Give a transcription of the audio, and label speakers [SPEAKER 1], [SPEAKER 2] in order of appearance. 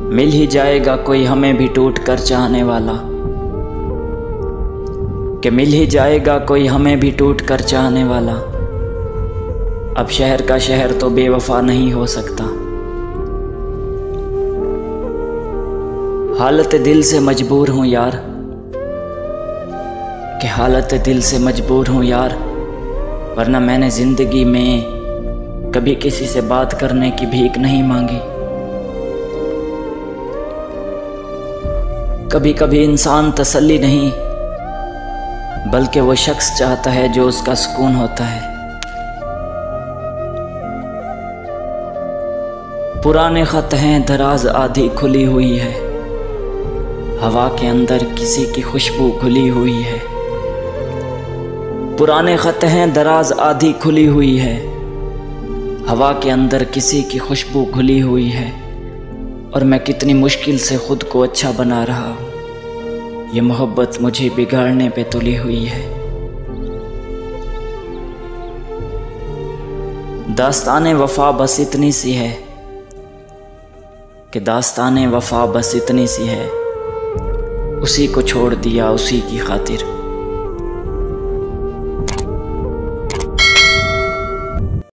[SPEAKER 1] मिल ही जाएगा कोई हमें भी टूट कर चाहने वाला, कि मिल ही जाएगा कोई हमें भी टूट कर चाहने वाला। अब शहर का शहर तो बेवफा नहीं हो सकता। हालत दिल से मजबूर हूँ यार, कि हालत दिल से मजबूर हूँ यार, वरना मैंने ज़िंदगी में कभी किसी से बात करने की भीख नहीं मांगी। कभी कभी इंसान तसल्ली नहीं बल्कि वो शख्स चाहता है जो उसका सुकून होता है। पुराने खत हैं दराज आधी खुली हुई है, हवा के अंदर किसी की खुशबू घुली हुई है। पुराने खत हैं दराज आधी खुली हुई है, हवा के अंदर किसी की खुशबू घुली हुई है। और मैं कितनी मुश्किल से खुद को अच्छा बना रहा हूँ, ये मोहब्बत मुझे बिगाड़ने पे तुली हुई है। दास्ताने वफा बस इतनी सी है, कि दास्ताने वफा बस इतनी सी है, उसी को छोड़ दिया उसी की खातिर।